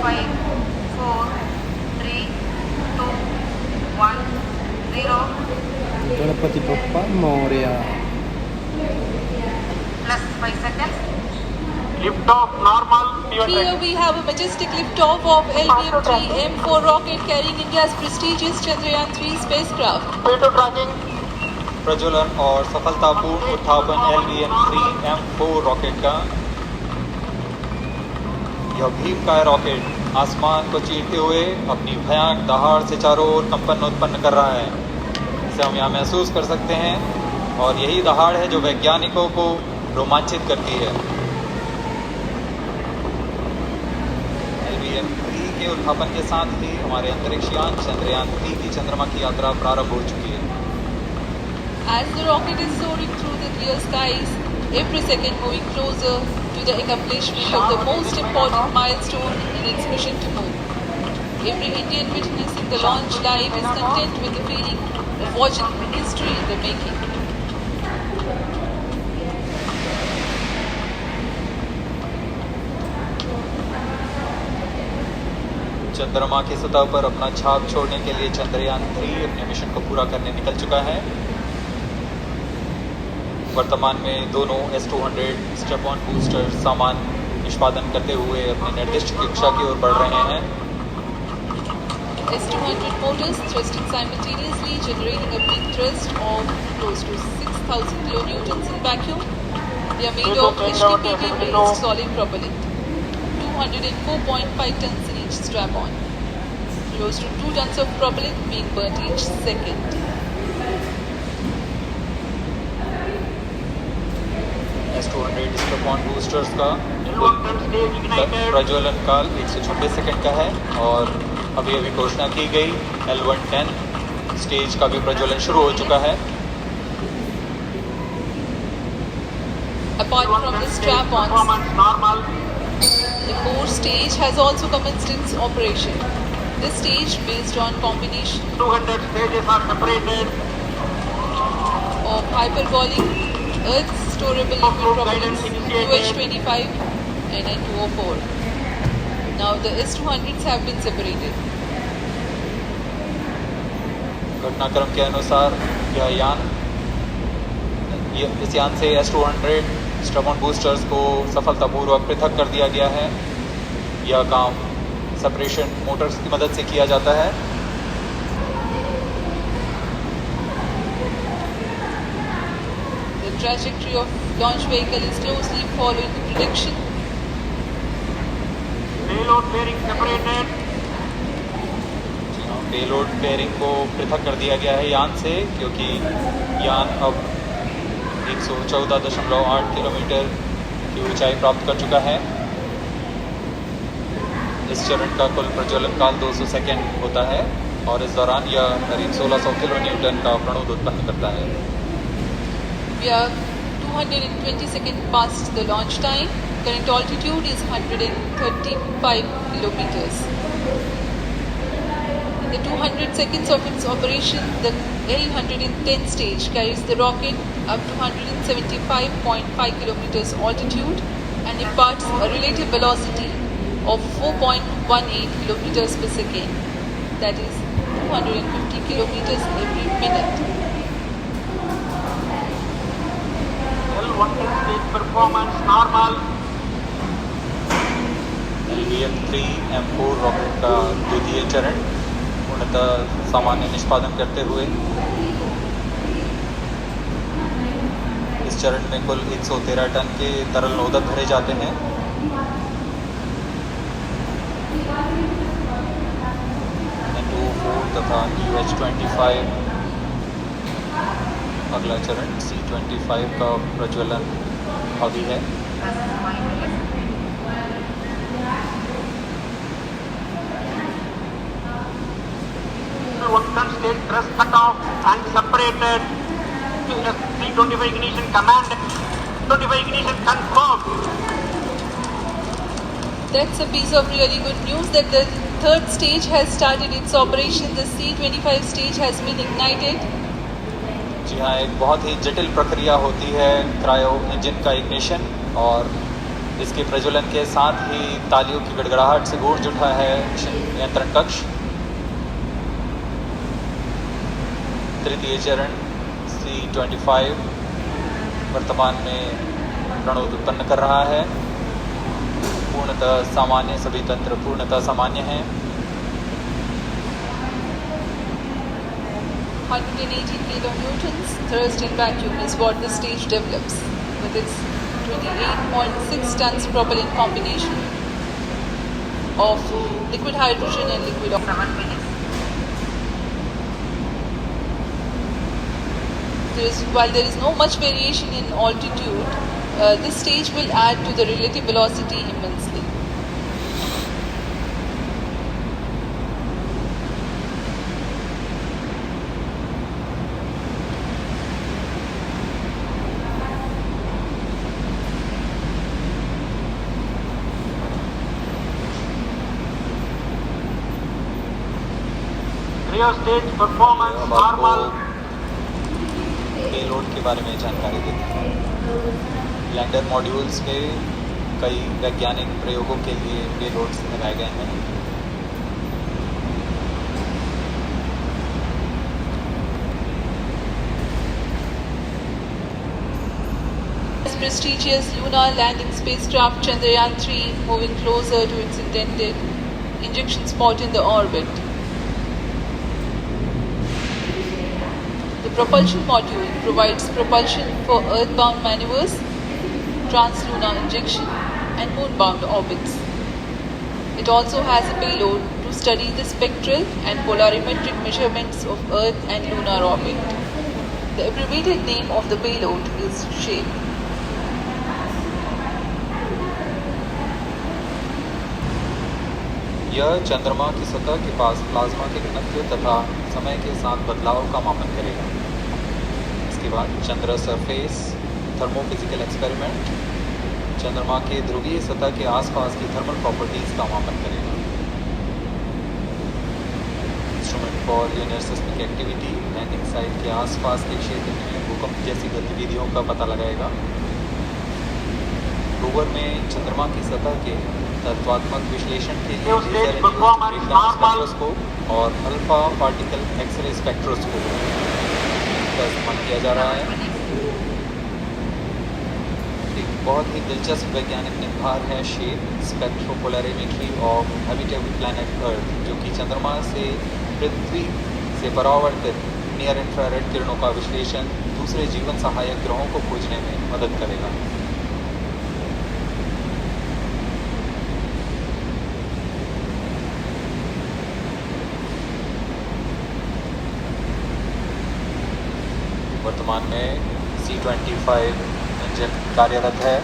5, 4, 3, 2, 1, 0. Ganpati Bappa Morya. Plus 5 seconds. Lift off normal. Here we have a majestic liftoff of LVM-3 M4 rocket carrying India's prestigious Chandrayaan-3 spacecraft. P2 tracking. प्रज्वलन और सफलतापूर्ण उत्थापन LVM-3 M4 rocket का. यह भीमकाय rocket आसमान को चीरते हुए अपनी भयानक दहाड़ से चारों ओर कंपन उत्पन्न कर रहा है. इसे हम यहाँ महसूस कर सकते हैं और यही दहाड़ है जो वैज्ञानिकों को रोमांचित करती है. LVM-3 के उत्थापन के साथ ही हमारे अंतरिक्ष यान चंद्रयान-3 की चंद्रमा की यात्रा प्रारंभ हो चुकी है. As the rocket is soaring through the clear skies, every second moving closer to the accomplishment of the most important milestone in its mission to moon. Every Indian witnessing the launch live is content with the feeling of watching history in the making. चंद्रमा की सतह पर अपना छाप छोड़ने के लिए चंद्रयान-3 अपने मिशन को पूरा करने निकल चुका है. वर्तमान में दोनों S-200 स्टेप-ऑन बूस्टर सामान निष्पादन करते हुए अपने निर्दिष्ट कक्षा की ओर बढ़ रहे हैं. S-200 motors thrusting simultaneously, generating a peak thrust of close to 6,000 kilonewtons in vacuum. They are made of HTPB-based solid propellant. 204.5 tons in each strap-on. Close to 2 tons of propellant being burnt each second. S-200 step-on boosters का प्रज्वलन काल 126 second का है और अभी घोषणा की गई L110 स्टेज का भी प्रज्वलन शुरू हो चुका है. Apart from the strap-ons, the core stage has also commenced its operation. This stage, based on combination 200 stages are separated of hyperbolic Earth storable liquid propellants UH-25 and N2O4. Now the S-200s have been separated. घटनाक्रम के अनुसार इस यान से S-200 step-on boosters को सफलतापूर्वक पृथक कर दिया गया है. यह काम सेपरेशन मोटर्स की मदद से किया जाता है. The trajectory of launch vehicle is closely following the prediction. Payload pairing separated. Payload pairing को पृथक कर दिया गया है यान से, क्योंकि यान अब 114.8 किलोमीटर की ऊंचाई प्राप्त कर चुका है. इस चरण का कुल प्रज्वलन काल 200 सेकेंड होता है और इस दौरान यह करीब 1600 किलो न्यूटन का प्रणोद उत्पन्न करता है. We are 220 seconds past the launch time. Current altitude is 135 kilometers. In the 200 seconds of its operation, the L110 stage carries the rocket up to 175.5 kilometers altitude and imparts a relative velocity of 4.18 kilometers per second. That is 250 kilometers every minute. L110 stage performance normal. LVM-3 M4 rocket का द्वितीय चरण पूर्णतः सामान्य निष्पादन करते हुए इस चरण में कुल 113 टन के तरल नोदक भरे जाते हैं. N2O4 तथा UH-25 अगला चरण C-25 का प्रज्वलन अभी है. One stage thrust cut off and separated. C-25 ignition command. 25 ignition confirmed. That's a piece of really good news that the third stage has started its operation. The C-25 stage has been ignited. जी हाँ, एक बहुत ही जटिल प्रक्रिया होती है cryo engine का ignition, और इसके प्रज्वलन के साथ ही तालियों की गड़गड़ाहट से गूंज उठा है नियंत्रण कक्ष। तृतीय चरण C25 वर्तमान में प्रणोद उत्पन्न कर रहा है। पूर्णतः सामान्य, सभी तंत्र पूर्णतः सामान्य हैं। 118 kilonewtons thrust in vacuum is what the stage develops with its 28.6 tons propellant combination of liquid hydrogen and liquid oxygen. 7 minutes. While there is no much variation in altitude, this stage will add to the relative velocity immensely. Rear stage performance अब आपको normal. Payload के बारे में जानकारी देते हैं। Lander modules के कई वैज्ञानिक प्रयोगों के लिए पेलोड्स लगाए गए हैं। This prestigious lunar landing spacecraft Chandrayaan-3 moving closer to its intended injection spot in the orbit. The propulsion module provides propulsion for earthbound maneuvers, translunar injection, and moonbound orbits. It also has a payload to study the spectral and polarimetric measurements of Earth and lunar orbit. The abbreviated name of the payload is SHAPE. यह चंद्रमा की सतह के पास plasma के घनत्व तथा समय के साथ बदलाव का मापन करेगा। इसके बाद चंद्र सरफेस थर्मोफिजिकल एक्सपेरिमेंट चंद्रमा के ध्रुवीय सतह के आसपास की थर्मल प्रॉपर्टीज का मापन करेगा। Instrument for linear seismic activity landing site के आसपास के क्षेत्र में भूकंप जैसी गतिविधियों का पता लगाएगा। रोवर में चंद्रमा की सतह के तत्वात्मक विश्लेषण के लिए लेजर इंड्यूस्ड स्पेक्ट्रोस्कोप और अल्फा पार्टिकल एक्सरे स्पेक्ट्रोस्कोप का इस्तेमाल किया जा रहा है। एक बहुत ही दिलचस्प वैज्ञानिक निर्धार है shape स्पेक्ट्रोपोलैरिमेट्री of habitable planet earth, जो कि चंद्रमा से पृथ्वी से परावर्तित नियर इंफ्रारेड किरणों का विश्लेषण दूसरे जीवन सहायक ग्रहों को खोजने में मदद करेगा। वर्तमान में C25 इंजन कार्यरत है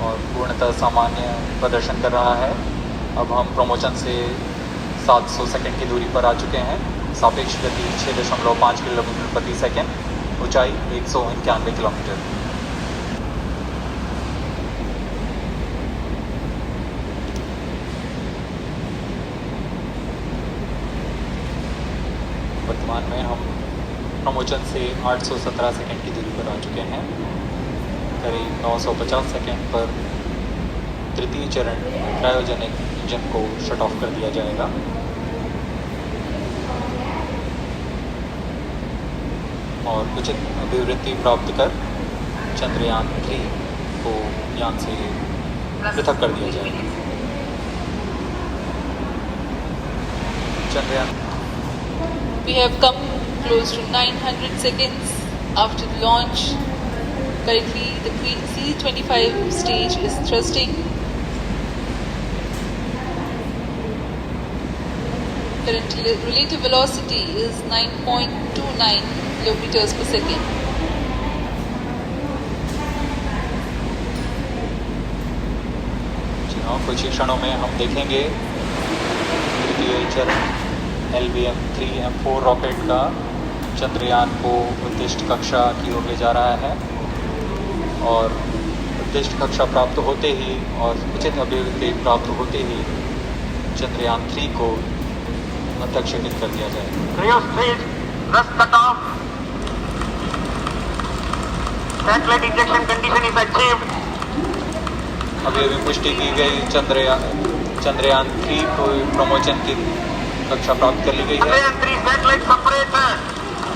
और पूर्णतः सामान्य प्रदर्शन कर रहा है। अब हम प्रमोशन से 700 सेकंड की दूरी पर आ चुके हैं। सापेक्ष गति 6.5 किलोमीटर प्रति सेकंड, ऊंचाई 191 किलोमीटर। वर्तमान में हम प्रमोशन से 817 सेकंड की दूरी पर आ चुके हैं। करीब 950 सेकंड पर तृतीय चरण क्रायोजेनिक इंजन को शट ऑफ कर दिया जाएगा। और उचित अभिवृद्धि प्राप्त कर चंद्रयान-3 को यान से पृथक कर दिया जाएगा। Chandrayaan We have come close to 900 seconds after the launch. Currently, the C25 stage is thrusting. Current relative velocity is 9.29 kilometers per second. जी हाँ, कुछ ही क्षणों में हम देखेंगे तृतीय चरण LVM-3M4 रॉकेट का चंद्रयान को उद्दिष्ट कक्षा की ओर ले जा रहा है और उद्दिष्ट कक्षा प्राप्त होते ही और उचित अभिवृद्धि प्राप्त होते ही चंद्रयान-3 को अंतरिक्षित कर दिया जाएगा। Rear stage thrust cut off. Satellite injection condition is achieved. अभी अभी पुष्टि की गई चंद्रयान 3 को प्रमोशन की कक्षा प्राप्त कर ली गई है। Chandrayaan 3 satellite separated.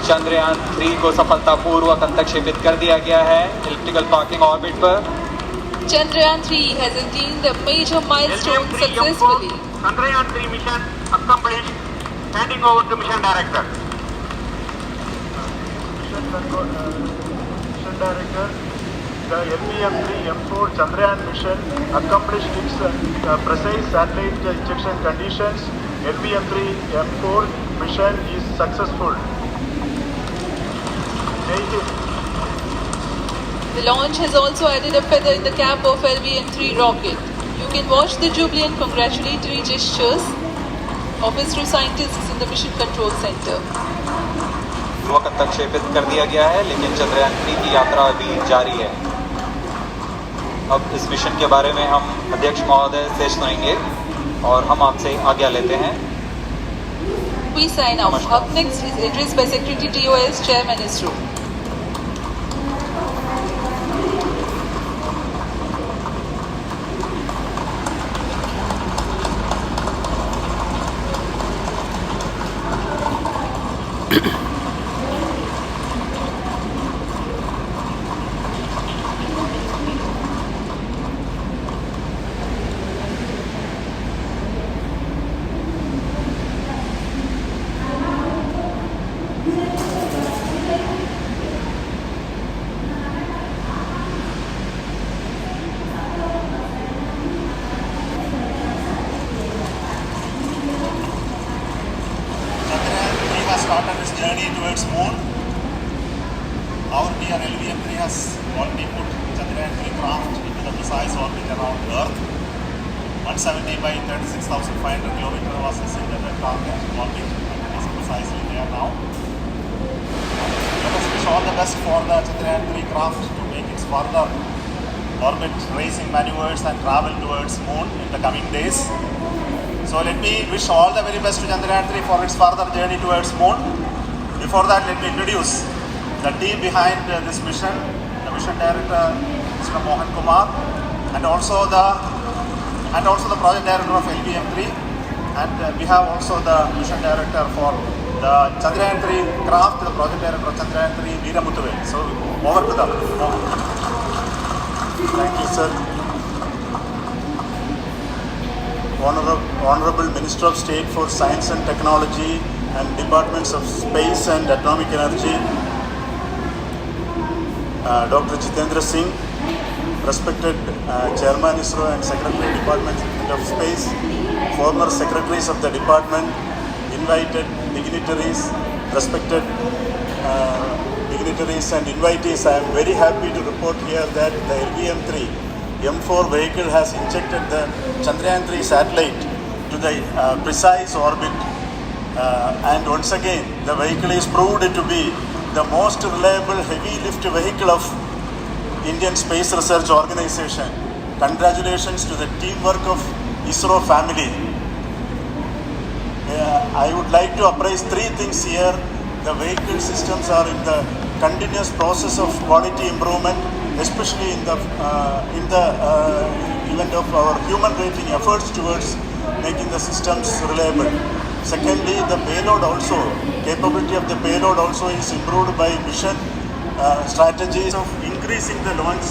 चंद्रयान 3 को सफलतापूर्वक अंतक्षेपित कर दिया गया है इलिप्टिकल पार्किंग ऑर्बिट पर। Chandrayaan 3 has attained a major milestone LVM-3 successfully. M4 Chandrayaan 3 mission accomplished. Handing over to mission director. Mission Director, the LVM-3 M4 Chandrayaan mission accomplished its precise satellite injection conditions. LVM-3 M4 mission is successful. Jai Hind. The launch has also added a feather in the cap of LVM-3 rocket. You can watch the jubilant congratulatory gestures of ISRO scientists in the Mission Control Center. पूर्वक अंतक्षेपित कर दिया गया है, लेकिन चंद्रयान 3 की यात्रा अभी जारी है। अब इस मिशन के बारे में हम अध्यक्ष महोदय से सुनेंगे और हम आपसे आज्ञा लेते हैं। We sign off. Namaskar. Up next is address by Secretary TOS Chairman ISRO. Chandrayaan 3 has started its journey towards moon. Our dear LVM-3 has already put Chandrayaan 3 craft into the precise orbit around Earth. 170 by 36,500 kilometers was the target orbit, and it is precisely there now. Let us wish all the best for the Chandrayaan 3 craft to make its further orbit racing maneuvers and travel towards moon in the coming days. So let me wish all the very best to Chandrayaan 3 for its further journey towards moon. Before that, let me introduce the team behind this mission, the mission director, Mr. Mohan Kumar, and also the project director of LVM-3, and we have also the mission director for the Chandrayaan 3 craft, the project director of Chandrayaan 3, Veera Muthuvel. So over to them. Thank you, sir. Honorable Minister of State for Science and Technology and Departments of Space and Atomic Energy, Dr. Jitendra Singh, respected Chairman ISRO and Secretary Department of Space, former Secretaries of the Department, invited dignitaries, respected dignitaries and invitees, I am very happy to report here that the LVM-3 M4 vehicle has injected the Chandrayaan 3 satellite to the precise orbit, and once again the vehicle is proved to be the most reliable heavy lift vehicle of Indian Space Research Organization. Congratulations to the teamwork of ISRO family. I would like to appraise three things here. The vehicle systems are in the continuous process of quality improvement, especially in the event of our human rating efforts towards making the systems reliable. Secondly, the payload also, capability of the payload also is improved by mission strategies of increasing the launch